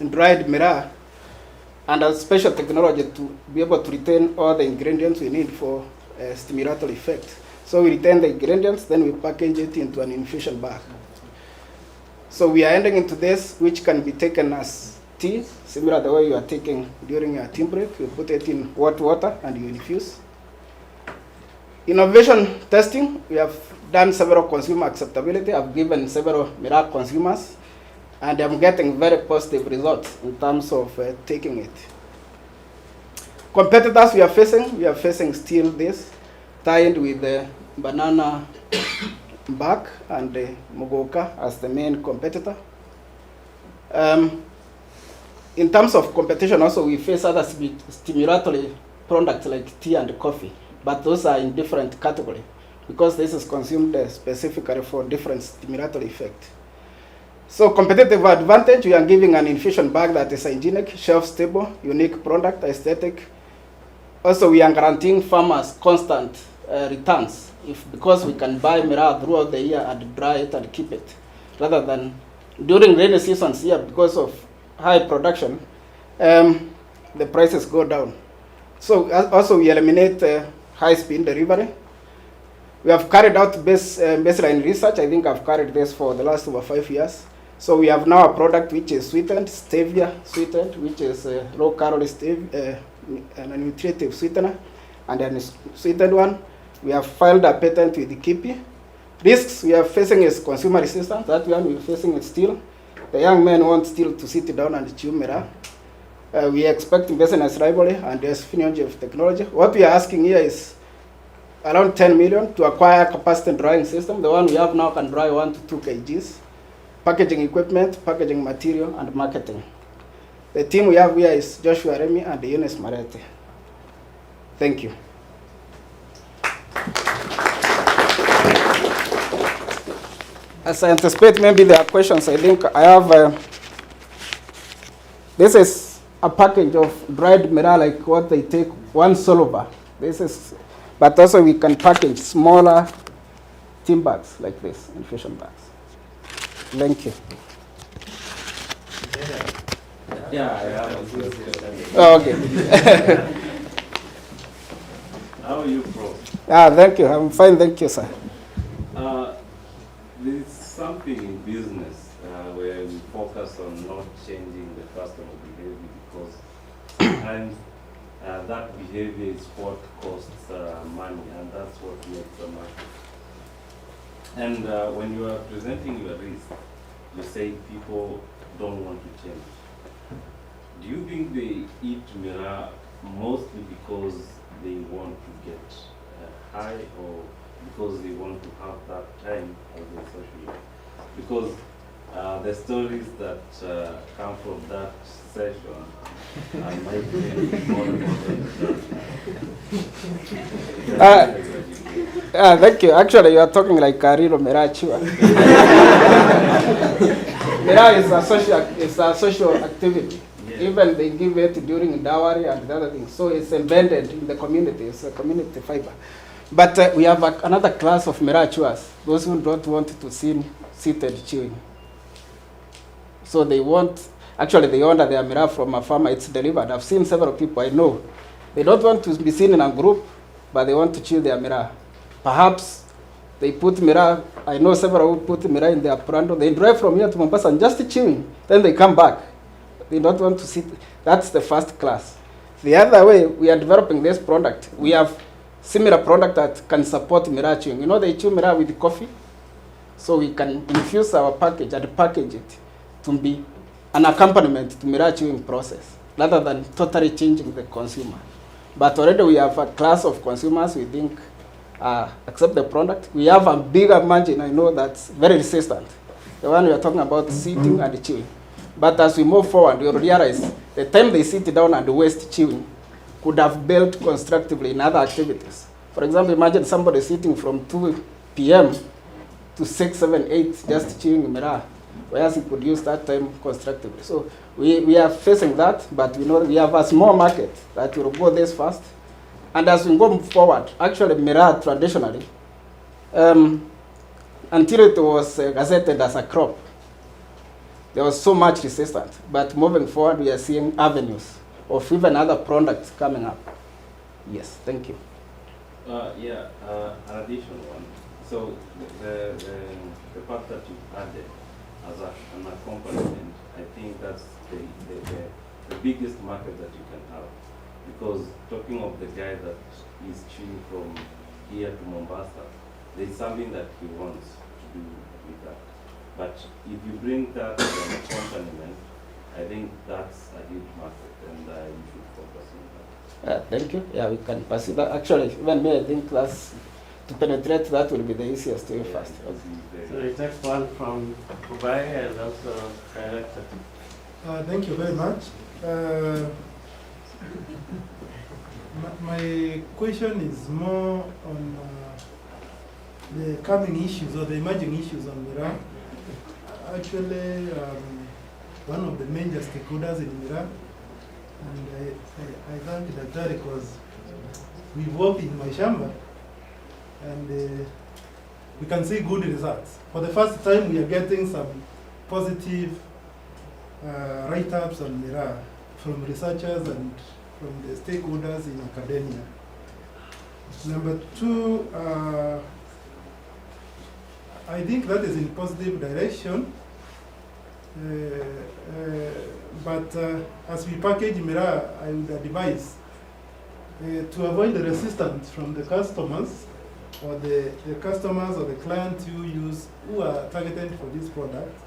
dried Miraa and a special technology to be able to retain all the ingredients we need for a stimulatory effect. So we retain the ingredients, then we package it into an infusion bag. So we are ending into this, which can be taken as tea, similar to the way you are taking during your tea break. You put it in hot water and you infuse. Innovation testing, we have done several consumer acceptability. I've given several Miraa consumers, and I'm getting very positive results in terms of taking it. Competitors we are facing still this, tied with the banana back and the Mugoka as the main competitor. In terms of competition also, we face other stimulatory products like tea and coffee, but those are in different category because this is consumed specifically for different stimulatory effect. So competitive advantage, we are giving an infusion bag that is hygienic, shelf-stable, unique product, aesthetic. Also, we are guaranteeing farmers constant returns because we can buy Miraa throughout the year and dry it and keep it, rather than during rainy seasons here because of high production, the prices go down. So also we eliminate high-speed delivery. We have carried out baseline research. I think I've carried this for the last over 5 years. So we have now a product which is sweetened, stevia sweetened, which is low-calorie stevia, a nutritive sweetener, and then a sweetened one. We have filed a patent with the KIPI. Risks we are facing is consumer resistance. That one we're facing it still. The young men want still to sit down and chew Miraa. We expect business rivalry and there's synergy of technology. What we are asking here is around 10 million to acquire capacity drying system. The one we have now can dry 1 to 2 kgs. Packaging equipment, packaging material, and marketing. The team we have here is Joshua Remy and Eunice Marete. Thank you. As I anticipate, maybe there are questions. I think I have, this is a package of dried Miraa, like what they take, 1 solver. This is, but also we can package smaller tin bags like this, infusion bags. Thank you. Yeah. Oh, okay. How are you, Prof? Thank you. I'm fine, thank you, sir. There's something in business where we focus on not changing the customer behavior because sometimes that behavior is what costs money, and that's what makes the market. And when you are presenting your risk, you say people don't want to change. Do you think they eat Miraa mostly because they want to get high, or because they want to have that time as a social life? Because the stories that come from that session might be more important. Thank you. Actually, you are talking like a real Miraa chewer. Miraa is a social activity. Yeah. Even they give it during dowry and the other things. So it's embedded in the community. It's a community fiber. But we have another class of Miraa chewers, those who don't want to see seated chewing. So they want, actually they order their Miraa from a farmer, it's delivered. I've seen several people I know. They don't want to be seen in a group, but they want to chew their Miraa. Perhaps they put Miraa, I know several who put Miraa in their Prando. They drive from here to Mombasa and just chewing. Then they come back. They don't want to sit. That's the first class. The other way, we are developing this product. We have similar product that can support Miraa chewing. You know, they chew Miraa with coffee. So we can infuse our package and package it to be an accompaniment to Miraa chewing process, rather than totally changing the consumer. But already we have a class of consumers we think accept the product. We have a bigger margin, I know, that's very resistant. The one we are talking about sitting and chewing. But as we move forward, we realize the time they sit down and waste chewing could have built constructively in other activities. For example, imagine somebody sitting from 2 p.m. to 6, 7, 8 just chewing Miraa, whereas he could use that time constructively. So we are facing that, but we know we have a small market that will go this fast. And as we go forward, actually Miraa traditionally, until it was gazetted as a crop, there was so much resistance. But moving forward, we are seeing avenues of even other products coming up. Yes, thank you. An additional one. So the part that you added as an accompaniment, I think that's the biggest market that you can have. Because talking of the guy that is chewing from here to Mombasa, there's something that he wants to do with that. But if you bring that as an accompaniment, I think that's a huge market, and you should focus on that. Thank you. Yeah, we can pursue that. Actually, even me, I think that's, to penetrate that will be the easiest way first. So the next one from Dubai and also director. Thank you very much. My question is more on the coming issues or the emerging issues on Miraa. Actually, one of the major stakeholders in Miraa, and I thank the Dr. because we work in Maishamba and we can see good results. For the first time, we are getting some positive write-ups on Miraa from researchers and from the stakeholders in academia. Number two, I think that is in positive direction. But as we package Miraa, I would advise to avoid the resistance from the customers or the customers or the clients who are targeted for this product.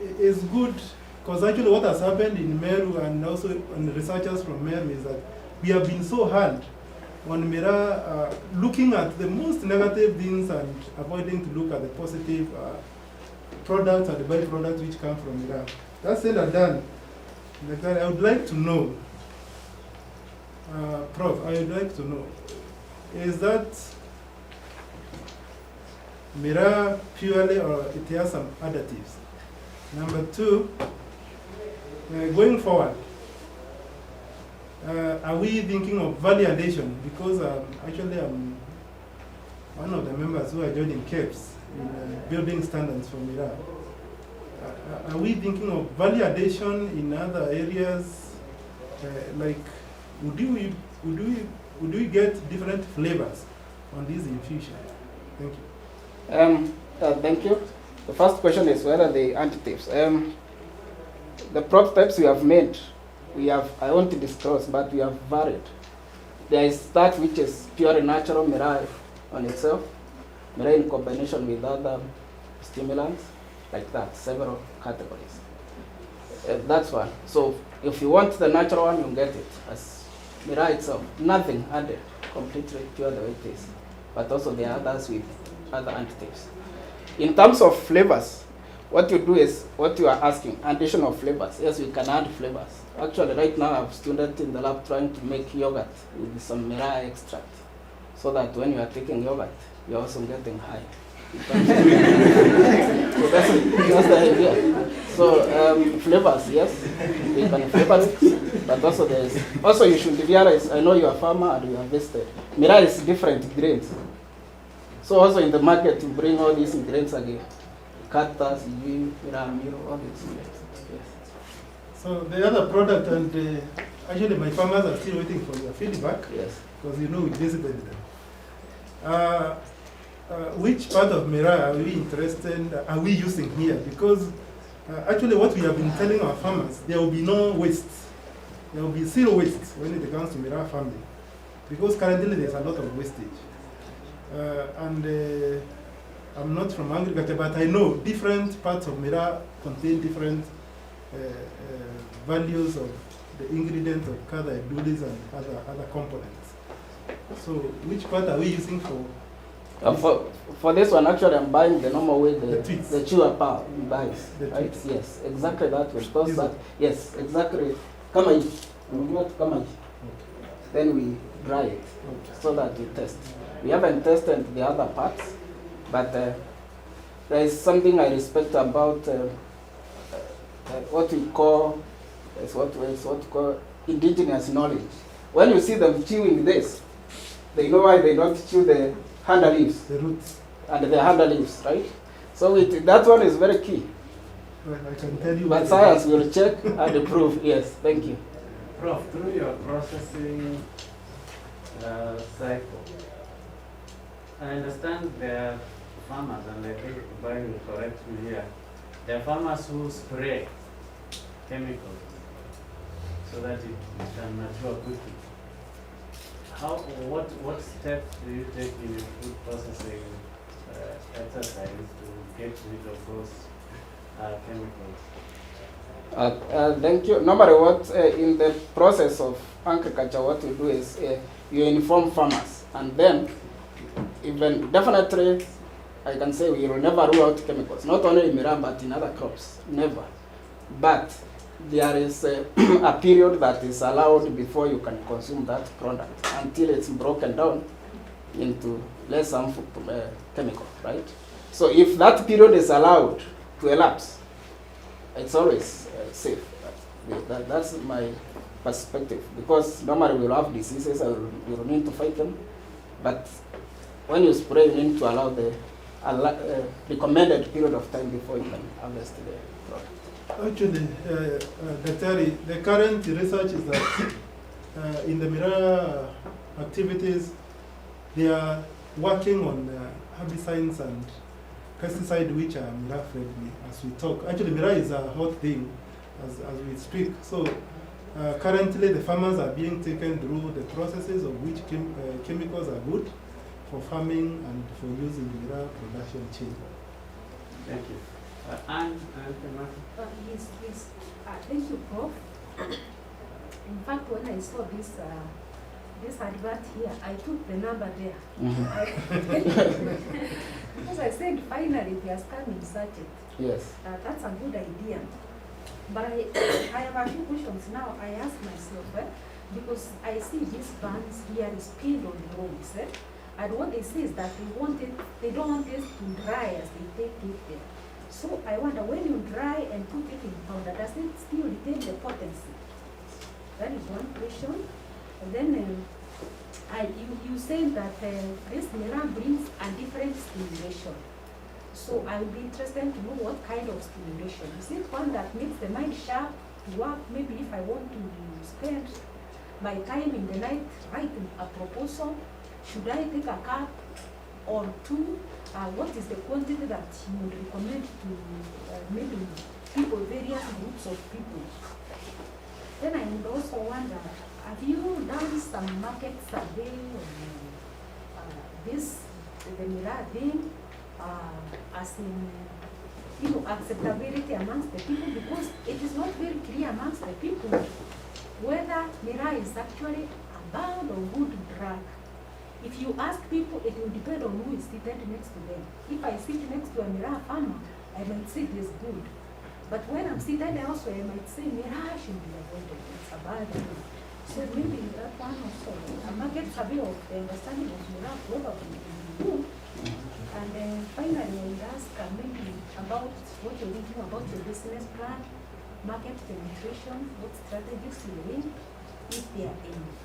It's good because actually what has happened in Meru and also on the researchers from Meru is that we have been so hard on Miraa looking at the most negative things and avoiding to look at the positive products and the byproducts which come from Miraa. That said and done, I would like to know, Prof, I would like to know, is that Miraa purely or it has some additives? Number two, going forward, are we thinking of value addition? Because actually I'm one of the members who are joining CAPES in building standards for Miraa. Are we thinking of value addition in other areas? Like, would we get different flavors on this infusion? Thank you. Thank you. The first question is whether the additives. The prototypes we have made, I want to disclose, but we have varied. There is that which is purely natural Miraa on itself, Miraa in combination with other stimulants, like that, several categories. That's one. So if you want the natural one, you get it as Miraa itself, nothing added, completely pure the way it is. But also there are others with other additives. In terms of flavors, what you do is what you are asking, additional flavors. Yes, we can add flavors. Actually, right now I have students in the lab trying to make yogurt with some Miraa extract, so that when you are taking yogurt, you're also getting high. So that's the idea. So flavors, yes, we can flavor it, but also there is, also you should realize, I know you are a farmer and you are vested. Miraa is different grains. So also in the market, you bring all these ingredients again. Cactus, Miraa, Meru, all these ingredients. Yes. So the other product, and actually my farmers are still waiting for your feedback. Yes. Because we visited them. Which part of Miraa are we interested, are we using here? Because actually what we have been telling our farmers, there will be no waste. There will be zero waste when it comes to Miraa farming. Because currently there's a lot of wastage. And I'm not from agriculture, but I know different parts of Miraa contain different values of the ingredients of cada duties and other components. So which part are we using for? For this one, actually, I'm buying the normal way the chewer power buys. The right? tweets. Yes, exactly that way. Because that, yes, exactly. Come on. Then we dry it so that we test. We haven't tested the other parts, but there is something I respect about what we call indigenous knowledge. When you see them chewing this, they know why they don't chew the handle leaves. The roots. And the handle leaves, right? So that one is very key. Well, I can tell you. But science will check and prove. Yes, thank you. Prof, through your processing cycle, I understand there are farmers, and I think Brian will correct me here, there are farmers who spray chemicals so that it can mature quickly. What steps do you take in your food processing exercise to get rid of those chemicals? Thank you. No matter what, in the process of agriculture, what we do is you inform farmers, and then even definitely, I can say we will never rule out chemicals, not only in Miraa but in other crops, never. But there is a period that is allowed before you can consume that product until it's broken down into less harmful chemical, right? So if that period is allowed to elapse, it's always safe. That's my perspective, because normally we'll have diseases and we'll need to fight them, but when you spray, you need to allow the recommended period of time before you can harvest the product. Actually, the current research is that in the Miraa activities, they are working on herbicides and pesticides which are Miraa friendly as we talk. Actually, Miraa is a hot thing as we speak. So currently the farmers are being taken through the processes of which chemicals are good for farming and for use in the Miraa production chain. Thank you. Yes, please. Thank you, Prof. In fact, when I saw this advert here, I took the number there. Because I said, finally, they are scanning sachet. Yes. That's a good idea. But I have a few questions now. I ask myself, because I see these vans here is pinned on the roads, and what they say is that they don't want it to dry as they take it there. So I wonder, when you dry and put it in powder, does it still retain the potency? That is one question. And then you say that this Miraa brings a different stimulation. So I would be interested to know what kind of stimulation. Is it one that makes the mind sharp to work? Maybe if I want to spend my time in the night writing a proposal, should I take a cup or two? What is the quantity that you would recommend to maybe people, various groups of people? Then I would also wonder, have you done some market survey on the Miraa thing, as in, acceptability amongst the people? Because it is not very clear amongst the people whether Miraa is actually a bad or good drug. If you ask people, it will depend on who is seated next to them. If I sit next to a Miraa farmer, I might say it is good. But when I'm seated elsewhere, I might say Miraa should be avoided. It's a bad thing. So maybe that one also, a market survey of the understanding of Miraa probably will be good. And then finally, I will ask maybe about what you're thinking about your business plan, market penetration, what strategies you will if they are any.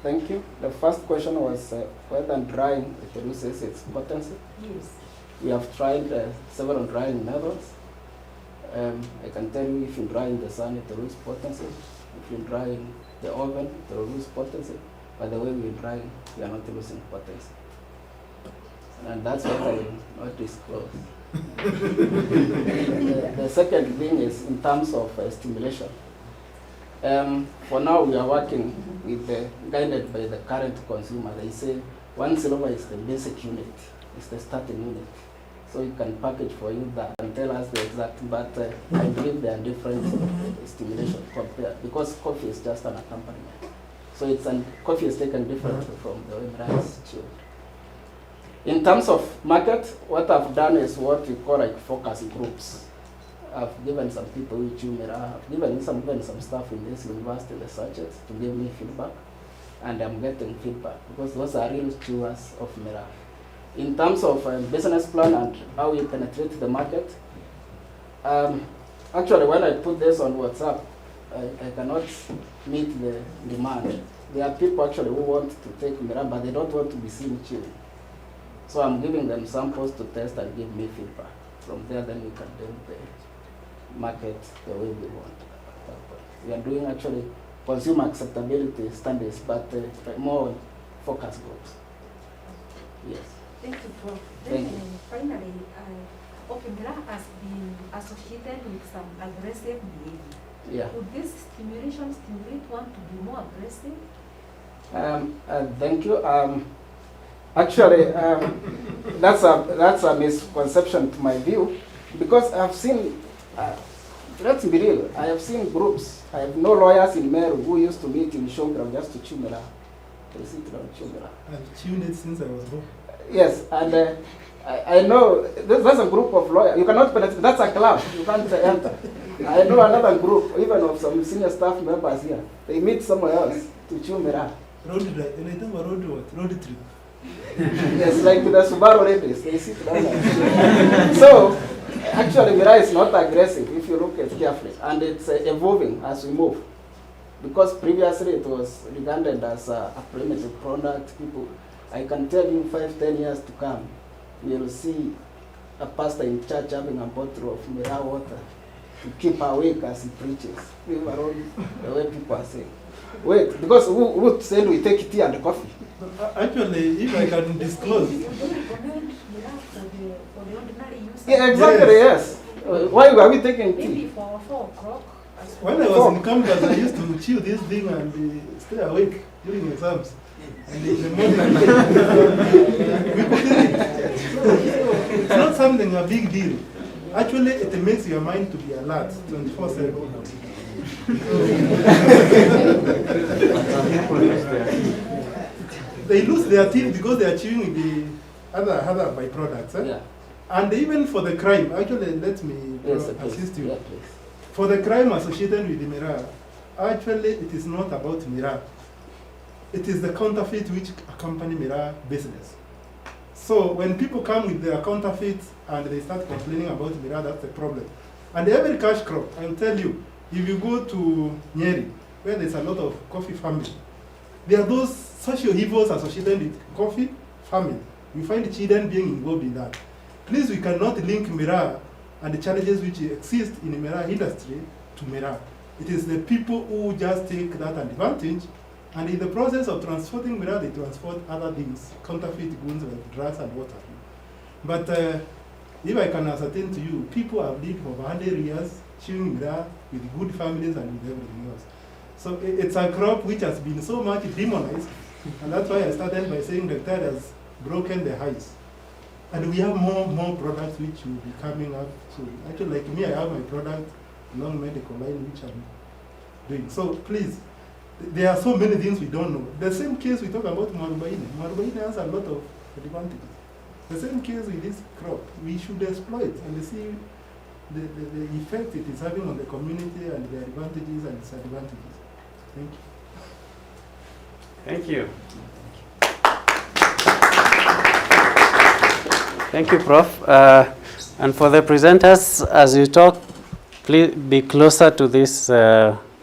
Thank you. The first question was whether drying reduces its potency. Yes. We have tried several drying methods. I can tell you, if you dry in the sun, it loses potency. If you dry in the oven, it will lose potency. By the way we dry, we are not losing potency. And that's what I will not disclose. The second thing is in terms of stimulation. For now, we are working with guided by the current consumer. They say 1 silver is the basic unit, it's the starting unit. So you can package for you that and tell us the exact, but I believe there are different stimulation compared, because coffee is just an accompaniment. So coffee is taken differently from the way Miraa is chilled. In terms of market, what I've done is what we call like focus groups. I've given some people who chew Miraa, I've given some staff in this university, the sachets, to give me feedback, and I'm getting feedback because those are real chewers of Miraa. In terms of business plan and how we penetrate the market, actually when I put this on WhatsApp, I cannot meet the demand. There are people actually who want to take Miraa, but they don't want to be seen chewing. So I'm giving them samples to test and give me feedback. From there, then we can do the market the way we want. We are doing actually consumer acceptability studies, but more on focus groups. Yes. Thank you, Prof. Thank Then you. finally, okay, Miraa has been associated with some aggressive behavior. Yeah. Would this stimulate one to be more aggressive? Thank you. Actually, that's a misconception to my view, because I've seen, let's be real, I have seen groups. I have no lawyers in Meru who used to meet in showground just to chew Miraa. They sit down chew Miraa. I've tuned it since I was born. Yes, and I know that's a group of lawyers. You cannot penetrate. That's a club. You can't enter. I know another group, even of some senior staff members here. They meet somewhere else to chew Miraa. Road trip. Yes, like the Subaru ladies, they sit down there. So, actually, Miraa is not aggressive if you look at it carefully, and it's evolving as we move. Because previously it was regarded as a primitive product. People, I can tell you 5-10 years to come, you'll see a pastor in church having a bottle of Miraa water to keep awake as he preaches. The way people are saying. Wait, because who said we take tea and coffee? Actually, if I can disclose. You don't recommend Miraa for the ordinary user? Yeah, exactly, yes. Why are we taking tea? Maybe for 4 o'clock. When I was in campus, I used to chew this thing and stay awake during exams. And in the morning, we could do it. It's not something a big deal. Actually, it makes your mind to be alert 24/7. They lose their teeth because they are chewing with the other byproducts. Eh? Yeah. And even for the crime, actually, let me assist you. Yeah, please. For the crime associated with the Miraa, actually, it is not about Miraa. It is the counterfeit which accompany Miraa business. So when people come with their counterfeits and they start complaining about Miraa, that's the problem. And every cash crop, I will tell you, if you go to Nyeri, where there's a lot of coffee farming, there are those social evils associated with coffee farming. You find children being involved in that. Please, we cannot link Miraa and the challenges which exist in the Miraa industry to Miraa. It is the people who just take that advantage, and in the process of transporting Miraa, they transport other things, counterfeit goods like drugs and water. But if I can ascertain to you, people have lived for 100 years chewing Miraa with good families and with everything else. So it's a crop which has been so much demonized, and that's why I started by saying that that has broken the highs. And we have more products which will be coming up soon. Actually, like me, I have my product, non-medical line, which I'm doing. So please, there are so many things we don't know. The same case we talk about Marubaine. Marubaine has a lot of advantages. The same case with this crop. We should exploit and see the effect it is having on the community and the advantages and disadvantages. Thank you. Thank you. Thank you, Prof. And for the presenters, as you talk, please be closer to these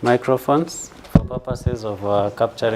microphones for purposes of capturing.